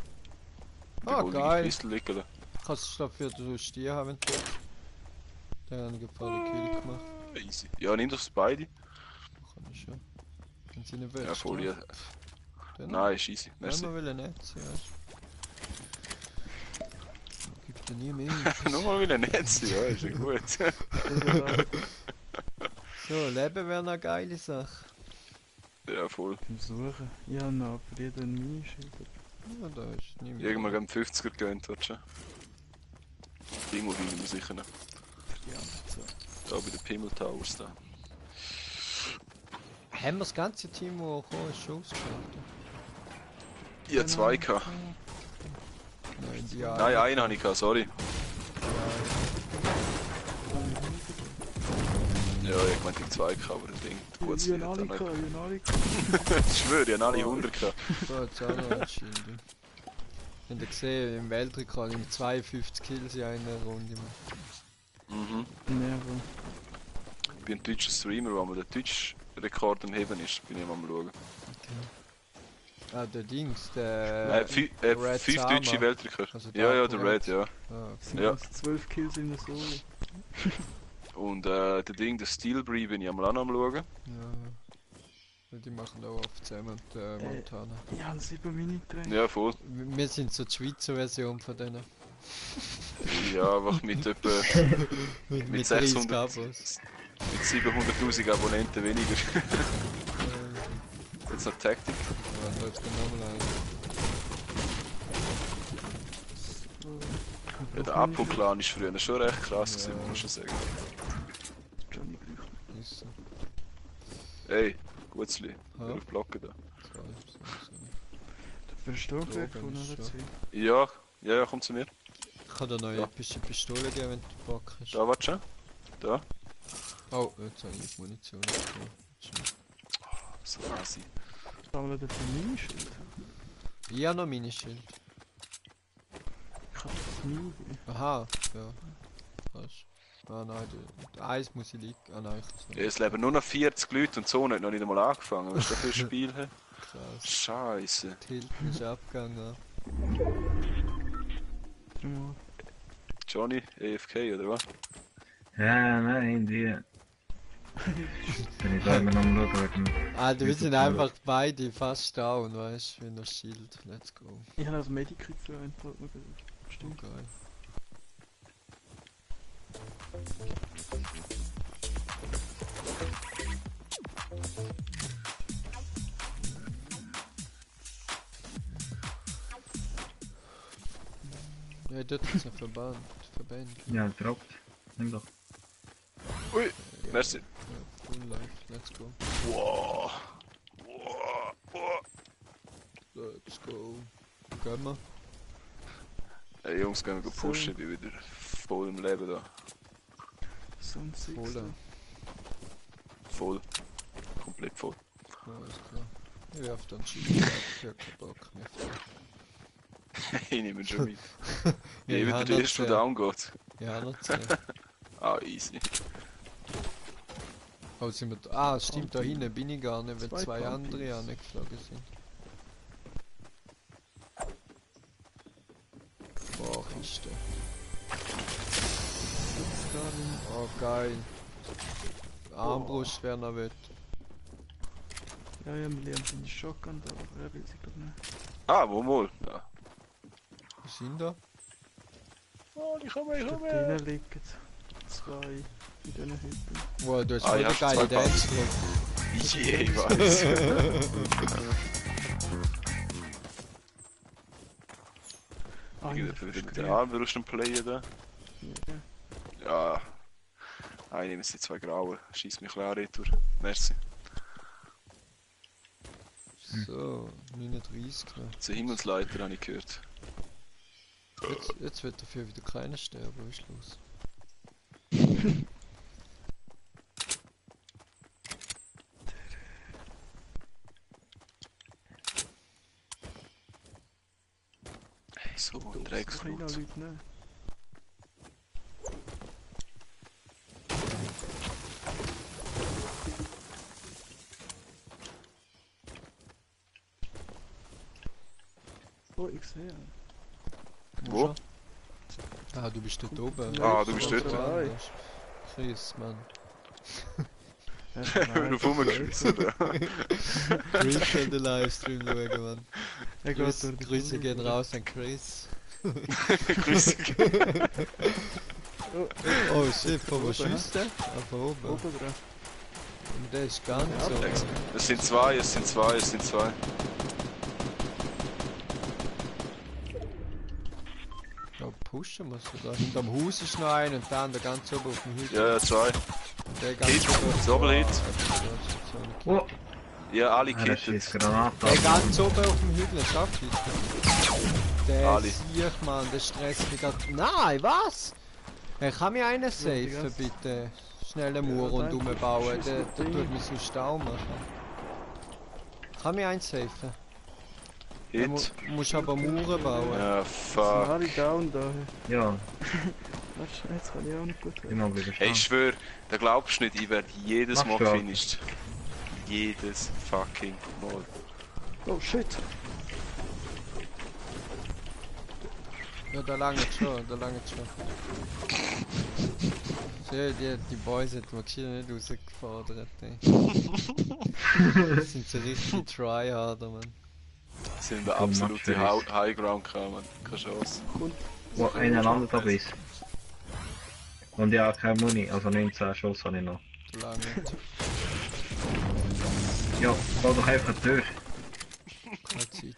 Die Ah, goldige geil. Pistole liegen lassen? Kannst du dafür den Stier haben, wenn du willst. Den habe ich ein paar Kill gemacht. Easy. Ja, nimm doch beide. Kann ich schon. Wenn sie nicht willst. Ja, voll, ne? ja. Dann Nein, ist easy. Wenn Merci. wir wollen nicht sein, weißt du. Gibt dir nie mehr. Nochmal wieder nett sein, ja, ist ja gut. So, Leben wäre eine geile Sache. Ja, voll. Zum Suchen. Ja, noch, aber jeder ein Minischild. Ja, da ist nie mehr. Irgendwann gegen 50er gönnt wird schon. Irgendwo will ich mir sicher noch. Ja, so. Da bei den Pimmel Towers da. Haben wir das ganze Team, das gekommen ist, schon ausgeschaltet? Ich hatte zwei gehabt. Nein, die einen. Nein, einen habe ich gehabt, sorry. Ja, ich meinte die zwei gehabt, aber das Ding. Gut, Ich habe alle gehabt, ich habe alle gehabt. Ich schwöre, ich habe alle 100 gehabt. Da hat es auch noch ein Schild. Habt ihr gesehen, im Weltrekord mit 52 Kills in einer Runde. Mhm. Nerven. Ich bin ein deutscher Streamer, wo man den deutschen Rekord am Heben ist, bin ich am schauen. Ah, der Dings, der. Nein, Red 5 Sama. deutsche Weltrekord. Also Ja, der ja, der Red, ja. Ah, okay. Es sind Ja. ganze 12 Kills in der Solo. Und der Ding, der Steel Bree, bin ich am Lan am schauen. Ja. Ja, die machen da oft zusammen und Montana. Ich habe 7 Mini-Trainer. Ja, voll. Wir sind so die Schweizer Version von denen. Ja, einfach mit etwa Mit 600 30 Abos. mit 700.000 Abonnenten weniger. Äh, Jetzt noch Taktik. ja, jetzt genau mal ein. Ja, der Apo-Clan ist früher schon recht krass gewesen, Ja. muss man schon sagen. Johnny Büchner. Ist so. Ey, Gutzli, Ja. auf Blocken da. Du wirst du Ja, von bin ich einer schon. 2. Ja, ja, komm zu mir. Ich kann dir noch eine Ja. epische Pistole geben, wenn du Bock hast. Da, warte schon. Da. Oh, jetzt habe ich Munition. Okay. So assi. Sammle dir ein Minischild. Ich habe noch Minischild. Ich hab das nie. Aha, ja. Krass. Ah nein, eins muss ich liegen. Ah nein, ich kann Ja, es leben nur noch 40 Leute und so hat noch nicht einmal angefangen. Was ist das für ein Spiel? Hä? Krass. Scheiße. Die Hilton ist abgegangen. Ja. Johnny, AFK oder was? Ja, nein, die. Bin ich da immer noch am Schauen wegen. Ah, wir sind YouTube-Kanal. einfach beide fast down, weißt du, wie das Schild. Let's go. Ich habe als Medikit für einen Tag noch Oh, Stimmt. geil. Ja, dort ist ein Verband. Ja, droppt. Nimm doch. Ui, Ja, merci. Ja, full life, let's go. Wow. Wow. Wow. Let's go. Gehen wir. Ey Jungs, gehen wir pushen, ich bin wieder voll im Leben da. So ein Six. Voll. Voll. Komplett voll. Ja, alles klar. Ich werf dann Schild. Ich hab keinen Bock mehr. Ich nehme ihn schon mit. Ja, Ja, ich wieder hab der noch erste, der 10. down geht. Ja, noch 10. Ah, easy. Oh, sind wir da? Ah, stimmt, da hinten bin ich gar nicht, weil Zwei zwei Pumpkins. andere angeflogen sind. Boah, Kiste. Oh, geil. Armbrust, wer noch will. Ja, ja, wir lernen seine Shotgun da, aber er will sie doch nicht. Ah, wo wohl? Ja. Wir sind da. Oh, ich komme, Da drinnen liegen zwei in diesen Hütten. Wow, du hast Ah, voll ja, eine geile zwei Dance drauf. Je, ich weiß. Ah, Ich ja, für verstehe. den Armbrust Player da. Ja. Ja. Ah, ich nehme jetzt die zwei grauen. Schieß mich klar retour. Merci. So, 39 noch. Zur Himmelsleiter habe ich gehört. Jetzt wird dafür wieder keiner sterben, was ist los? Hey, so noch gut. Leute nehmen. Oh, ich sehe. Wo? Ah, du bist dort oben. Ah, du bist dort. Drei. Chris, Mann. Wenn du rumgeschissen Chris an den Livestream schauen, Mann. Er geht Grüße, durch die Grüße Kurve. gehen raus an Chris. Grüß dich. Oh, Oh shit, von wo Oben, schießt der? Ah, von oben. oben dran. Und der ist ganz Ja, so. Es sind zwei. Ja, pushen muss sogar. Hinterm Haus ist noch ein und der andere ganz oben auf dem Hügel. Ja, zwei. Der ganz Hit, oben. Doppelhit. Oh, Ja, alle er kittet. schießt Granate. Der ganz oben auf dem Hügel ist abgeschnitten. Der Ali. Siech, Mann, der stresst mich grad. Nein, was? Hey, kann mir einen safen, ganz- bitte? Schnell einen Mauer Ja, rundherum danke. bauen, Scheiß der Ding. tut mich sonst auch machen. Kann mir einen safen? Du Hit. musst aber Mauern bauen. Ja, Sind fuck. alle down da. Ja, Warte, jetzt kann ich auch nicht gut hören. immer wieder Hey, ich schwör, da glaubst du nicht, ich werde jedes Machst Mal du auch. gefinisht. Jedes fucking Mal. Oh shit. Ja, da langt schon, da langt schon. Schön, die Boys hat man gescheit nicht rausgefordert, ey. Das sind so richtig Tryharder, Mann. Das sind der Komm, absolute mach für Highground gekommen, Mann. Keine Chance. wo einer landet aber ist. Und ja, keine Muni, also 19 Schuss habe ich noch. Da langt. Ja, bau doch einfach durch. Keine Zeit.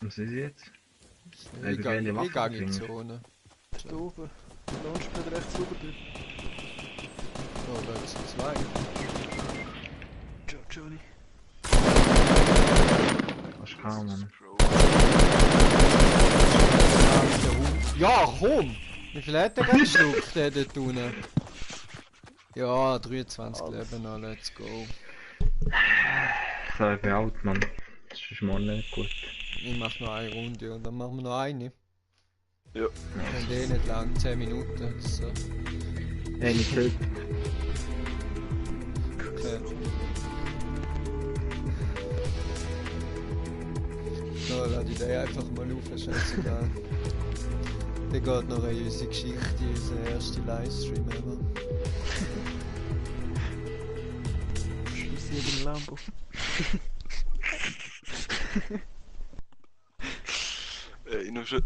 Was ist jetzt? Ja, Ich wir gehen in die gehe in die Waffenfinger. Zone. Da oben. Launchpad rechts rüber durch. Oh, da sind zwei. Ciao, Johnny. Was kann man? Ja, komm! Wie viel hat der geschluckt, der dort unten? Ja, 23 Alles. Leben noch, let's go. Ich sage, ich bin alt, Mann. Das ist mal nicht gut. Ich mach noch eine Runde und dann machen wir noch eine. Ja. Und eh nicht lang, 10 Minuten. So. Hey, nicht schön. Okay. So, lass ich den einfach mal auf, scheißegal. Der geht noch in unsere Geschichte, unser erster Livestream ever. Schluss jedem Lambo.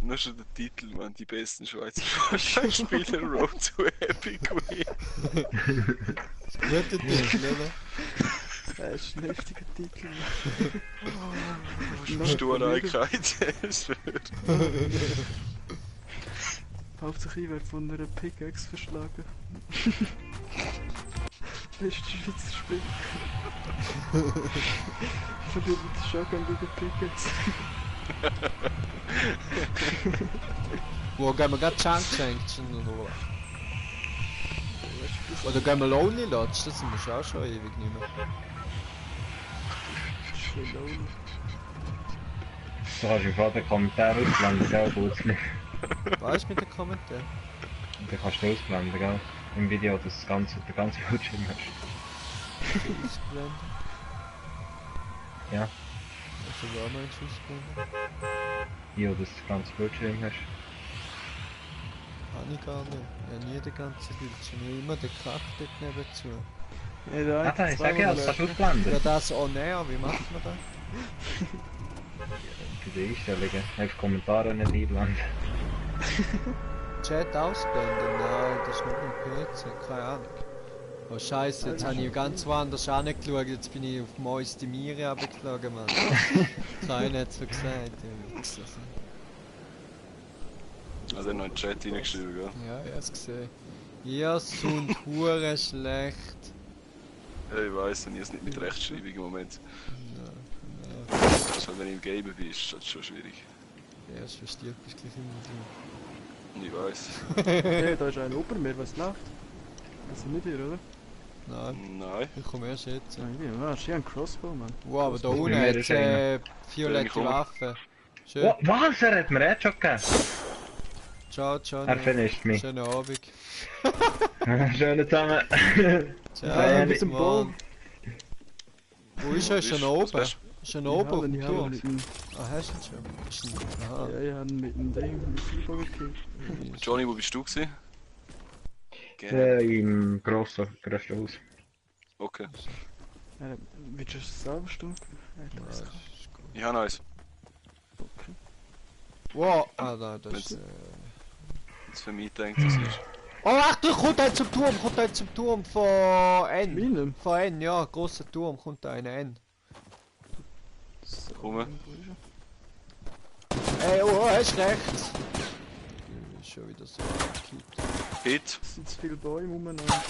Nur schon der Titel, man, die besten Schweizer Schauspieler Road to Epic Win. Guter Titel, oder? Das ist ein heftiger Titel. Sturheit, es wird. Hauptsache ich werde von einer Pickaxe verschlagen. Beste Schweizer Spiel. Verliert mit der Shotgun gegen Pickaxe. Wo gehen wir gerade Chunk Sanction oder? Oder gehen wir Lonely Lodge? Das sind wir auch schon ewig nicht mehr. Du kannst im Vater Kommentar ausblenden, gell? Tut's nicht. Weißt du mit den Kommentaren? Dann kannst du ausblenden, gell? Im Video das ganze, der ganze Bildschirm hast. Ausblenden? Ja, Also war meinst du ausblenden? hier, dass du das ganze Bildschirm hast. Kann ich gar nicht. Ja, nie den ganzen Bildschirm. Immer den Krach dort nebenzu. Ja, der Ah, da, ich sag ja, das kannst du Ja, ausblenden. das on air, wie macht man das? Für die Einstellungen. Einfach Kommentare nicht einblenden. Chat ausblenden? Nein, das ist nur beim PC, keine Ahnung. Oh Scheiße, jetzt habe ich ganz woanders angeschaut, jetzt bin ich auf Mois die Mire runtergeflogen, Mann. Keiner hat so gesagt, ja, Wichser. Also noch in den Chat reingeschrieben, gell? Ja, ich hab's gesehen. Ihr sind hure schlecht. Ja, ich weiss, ich es nicht mit Rechtschreibung im Moment. Ja, Also wenn du im Game bist, ist das schon schwierig. ja, erst versteht bist gleich immer Ich weiss. Hey, da ist einer über mir, was läuft? Das sind nicht ihr, oder? Nein. Ich komme erst jetzt. Nein, wie, was? Ich hab einen Crossbow, Mann. Wow, aber da Crossbow unten bei mir hat ist es einer. violette Komm. Waffe. Schön. Oh, was? Er hat mir Headshot gegeben. Ciao, ciao. Er finisht mich. Schönen Abend. Schönen zusammen. Ciao, Ja, mit dem Baum. Wo ist er? Ist er noch Was oben? bist Ist er noch oben auf dem Ich Turm? habe mit dem... Ah, hast du ihn schon? Ist ein... Aha. Ja, ich habe mit dem Ding, mit dem Fieber gekillt. Johnny, wo bist du gewesen? Im grössten Haus. Okay. Willst du es selber stumpf? Ja, das ist gut. Ich habe eins. Okay. Wow! Ah, nein, das ist... Das für mich denkt, das ist. Oh, Achtung, kommt ein zum Turm! Kommt ein zum Turm von N! Meinem? Von N, ja, grosser Turm, kommt einer N. So, Komm. wo ist er? Ey, oh, hast recht! Ist schon wieder so gekippt. Hit. Es sind zu viele Bäume umeinander.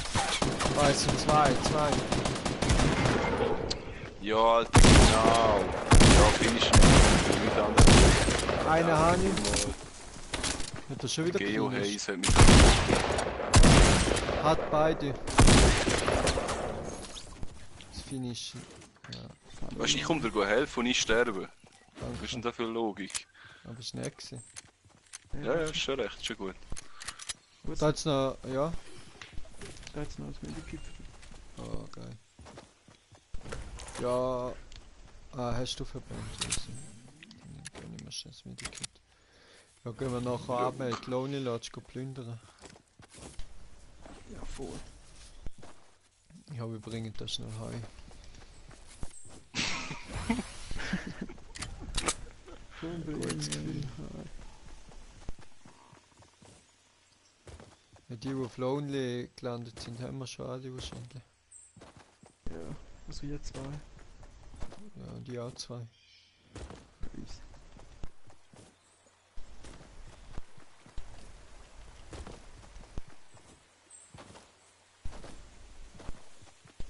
Ah, es sind zwei. Ja, Alter, genau. Ja, finish. Nicht anders. Einer habe ich. Hat er schon wieder Geo gefinisht? Hayes hat mich. Hat beide. Das Finishen. Ja, Weißt du, ich komme dir helfen und ich sterbe. Was ist denn danke. da für Logik? Aber ist nicht gewesen. Ja, ist schon recht, schon gut. Gut, Da hat's noch... Ja. da hat's noch ein Medikit. Oh, geil. Ja... Ah, hast du verbrannt? Also. Dann gehen wir schnell das Medikit. Ja, gehen wir nachher ab mit Lonely Lodge plündern. Ja, voll. Ja, wir bringen das schnell heim. Schon Gutes Gefühl. Ja, die auf Lonely gelandet sind, haben wir schon alle wahrscheinlich. Ja, also wir zwei. Ja, und die auch zwei. Easy.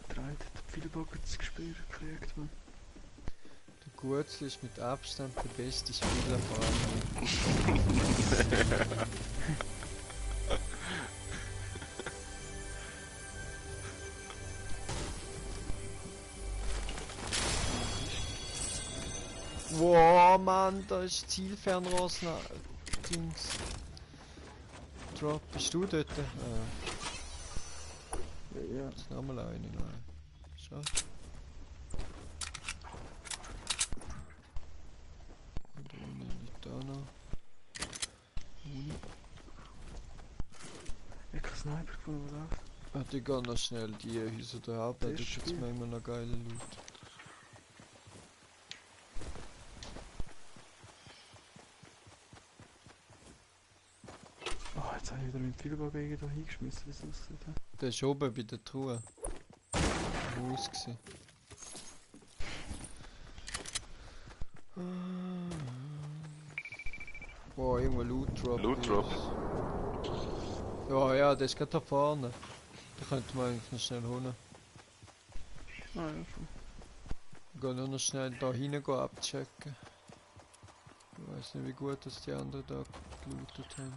Der eine hat viel Bock zu spüren gekriegt, man. Der Gutzli ist mit Abstand der beste Spieler von allen. Wow, Mann, da ist Zielfernrohr Dings. Drop, bist du dort? Ja, ja. Jetzt nochmal eine, nein. Schau. Und eine liegt da noch. Ich hab Sniper gefunden, der läuft. Ah, die gehen noch schnell die Häuser da ab, da Das ist gibt's viel. manchmal noch geile Loot. Oh, jetzt habe ich wieder mit Vielbogen irgendwo hingeschmissen, wie es aussieht. hä? Der ist oben bei der Truhe. Im Haus gsi. Boah, irgendwo Loot Drop. Loot ist. Drop. Ja, ja, der ist gerade da vorne. Da könnte man eigentlich noch schnell holen. Ah ja, schon. Geh nur noch schnell da hinein abchecken. Ich weiß nicht, wie gut dass die anderen da gelootet haben.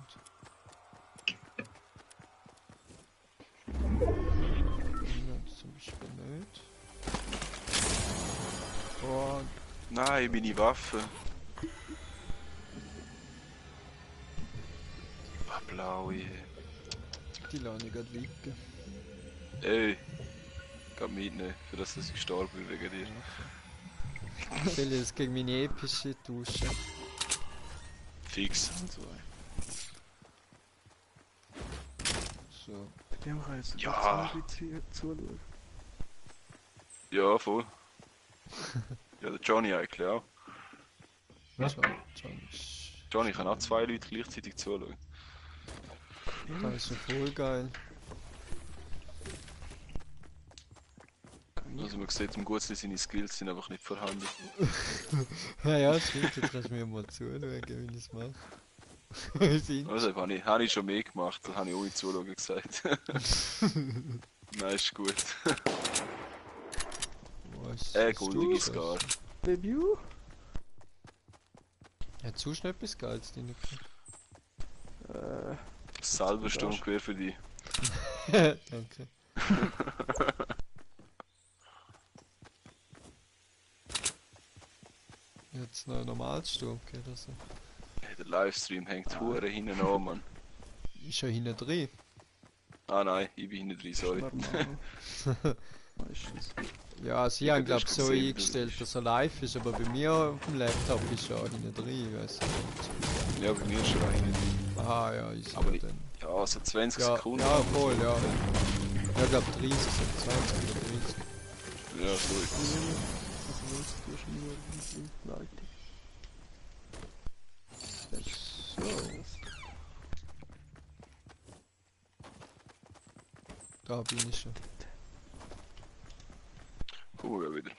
Nein, das zum Beispiel nicht. Boah, Nein, meine Waffe. Ah, blaue. die lasse ich gerade liegen. Ey. Geh mitnehmen, für das ich gestorben bin wegen dir. Ich will jetzt gegen meine epische tauschen. Fix. So. Bei dem kann ich jetzt Ja. ein bisschen zuschauen. Ja, voll. Ja, der Johnny eigentlich auch. John ist... Johnny kann auch zwei Leute gleichzeitig zuschauen. Das ist ja voll geil. Also man sieht im Gutzli, seine Skills sind einfach nicht vorhanden. Ja, stimmt, jetzt kannst du mir mal zuschauen, wie ich es mache. Sind. Also habe ich schon mehr gemacht, das habe ich ohne Zuschauen gesagt. Nein, ist gut. Was? Goldige Scar. Debut? Hat sonst noch etwas Geiles drin? Salbersturmgewehr für dich. Danke. Jetzt noch ein normales Sturm geht oder so. Hey, der Livestream hängt hure hinten an, Mann. Ist ja hinten drin. Ah nein, ich bin hinten drin, sorry. Normal. Meistens. Ja, sie Ja, haben du hast glaube so gesehen, wie eingestellt, das dass er live ist, aber bei mir auf dem Laptop ist er hinten drin, ich weiß nicht. Ja, bei mir ist schon auch hinten drin. Aha, ja, ist Aber ja ich- dann. Ja, so 20 Ja, Sekunden. ja, voll, ja. Ja, ich glaube 30 oder 20 oder 30. Ja, so ist es. Also willst du schon nur die Leitung. So, da bin ich schon. Ja, wieder.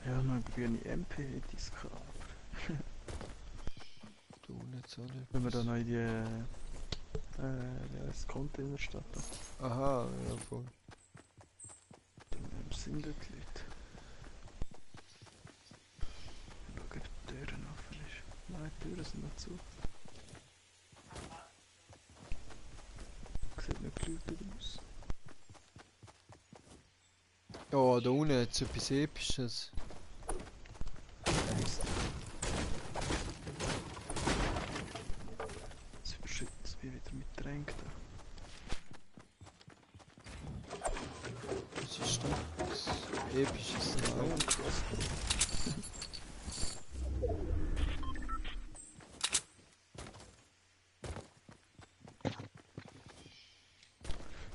Ja, noch eine grüne MP hätte ich es gehabt. Du nicht so nicht. Wenn wir dann noch in die das Container statt Aha, ja, voll. sind dort die Leute. Schau, ob die Türen offen ist. Nein, die Türen sind noch zu. Sieht nicht geleuchtet aus. Ja, da unten hat es etwas Episches. Nice. Das verschüttet mich wieder mit Tränken. Was ist das? Episches Oh, Nein. ein Crossbow.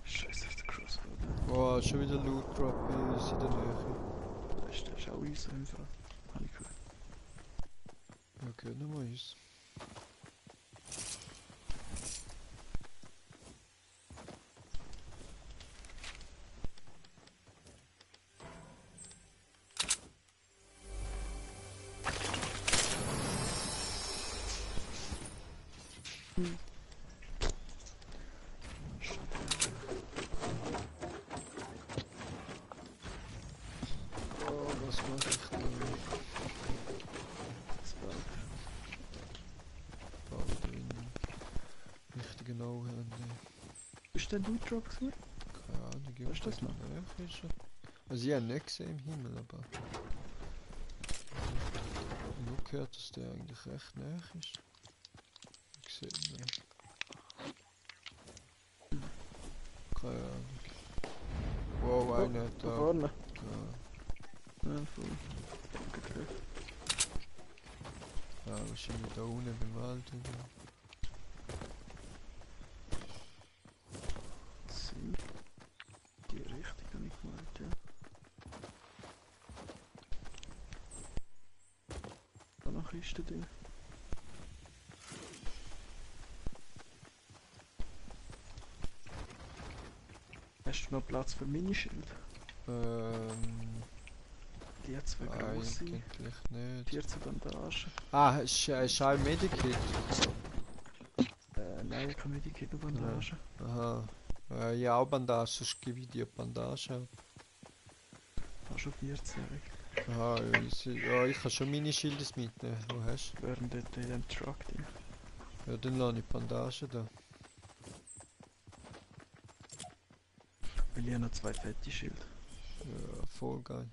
Scheiße, ist der Crossbow da. Oh, schon wieder Loot Drop bei uns in der Nähe. Der ist auch uns im Fall. Hab ich gehört. Ja, gehört noch mal uns. Oh, was mache ich da? Das baut. Bald drin. Richtige No-Hand. Ist der Loot Drop gewesen? Keine Ahnung, ich Weißt du das noch? Ja, ist er. Also ich habe ihn nicht gesehen im Himmel, aber... Ich habe nur gehört, dass der eigentlich recht nah ist. Ich sehe ihn nicht. Keine Ahnung. Wow, einer hat Da da... vorne. Ja, Ja, voll. Getroffen. wahrscheinlich da unten beim Wald. Oder? Sind die Richtung habe ich gemeint, ja. Da noch Kiste drin. Hast du noch Platz für Minischild? Die hat zwei grosse, Eigentlich nicht. 14 Bandagen. Ah, ist ein Medikit? Nein, ich kann nicht die Bandagen. Aha. Ja, auch Bandagen, sonst gebe ich dir Bandagen ab. Hast schon 14. Aha, ja, ich kann schon meine Schildes mitnehmen. Wo hast Wären dort in dem Truck drin. du? Ja, dann lasse ich Bandagen da. Weil ich habe noch zwei fette Schilde. Ja, voll geil.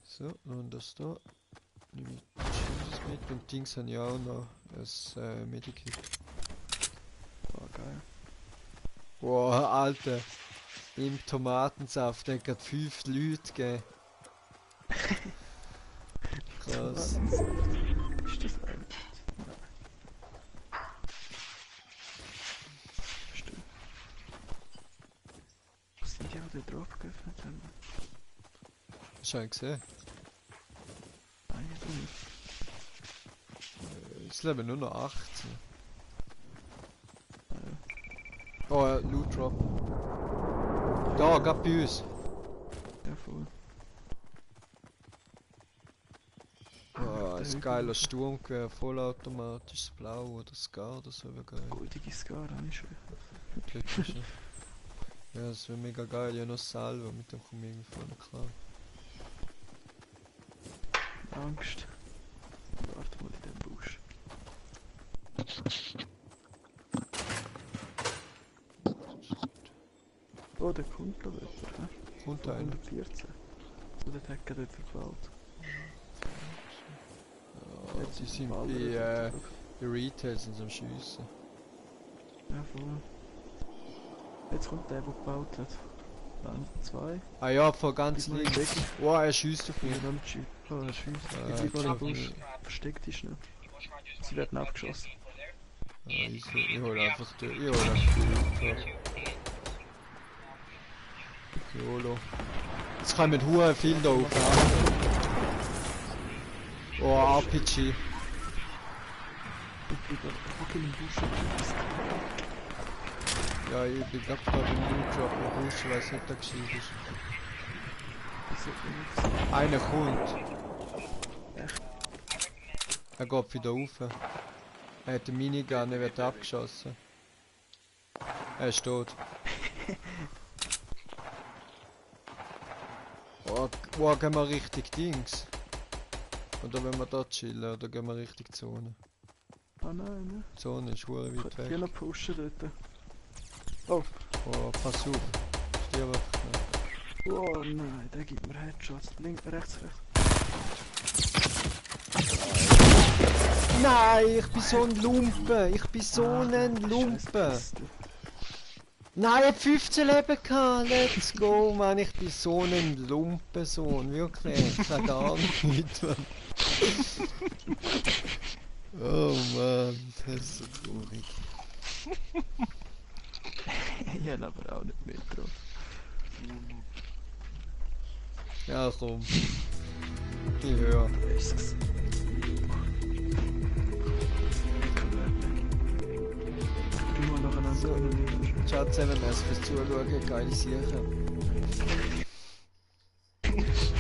So, und das da. Nehme ich die Schildes mit und Dings habe ich auch noch. Ein Medikit. Ah, geil. Wow, Alter. Im Tomatensaft hat gerade 5 Leute gegeben. Krass. Ist das eigentlich? Nein. Stimmt. Was sind die auch da drauf geöffnet haben? Hast du einen gesehen? Nein, ich nicht. Es leben nur noch 18. Ah, ja. Oh, Loot Drop. Da, gerade bei uns. Ja, voll. Oh, der ein Hügel. geiler Sturmgewehr, vollautomatisches Blau oder Scar oder so wäre geil. Goldige Scar habe ich schon. Glücklich. Ja, das wäre mega geil. Ja, noch Salvo, mit dem komme ich irgendwie voll klar. Angst. Oh, der kommt da wieder. Kommt einer. 114. So, der Hacker dort verbaut. Ja, die sind bei Retail sind sie am Schiessen. Ja, voll. Jetzt kommt der gebaut hat. Dann 2. Ah ja, von ganz Gib mal links. weg. Oh, er schießt auf mich. Ja, dann schießt. Oh, er schießt. Ja, Ich bleib ja, mal im Busch. ja. Versteck dich schnell. Sie werden abgeschossen. Ja, ich hol einfach durch. Ich hol einfach durch. YOLO. Jetzt kann ich mit Huren viel da auf. Oh, RPG. Ich bleib einfach im Busch. Ja, ich bin gerade im Moonjob im Busch, ich weiß nicht, ob der gescheit ist. Das hat mir nichts. Einer kommt. Er geht wieder rauf. Er hat eine Minigun, er wird abgeschossen. Er ist tot. Oh, gehen wir richtig Dings? Oder wenn wir da chillen, oder gehen wir richtig Zone? Ah nein, ne? Zone ist hure Ich weit kann weg. hier noch pushen dort. Oh, Oh, pass auf. Stirb einfach nicht. oh nein, der gibt mir Headshots. Links, rechts, rechts. Nein, ich bin so ein Lumpe. Ich bin so Ah, ein scheiß Lumpe. Piste. Nein, ich hab 15 Leben gehabt. Let's go, Mann. Ich bin so ein Lumpensohn. Wirklich. Ich kann gar nicht, Mann. Oh Mann, das ist so traurig. Ich hab aber auch nicht mitgetragen. Ja, komm. Ich höre. Jesus. Du musst nacheinander So. nehmen. Ciao zusammen, merci fürs Zuschauen. Geile Sache.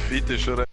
Bitte schon.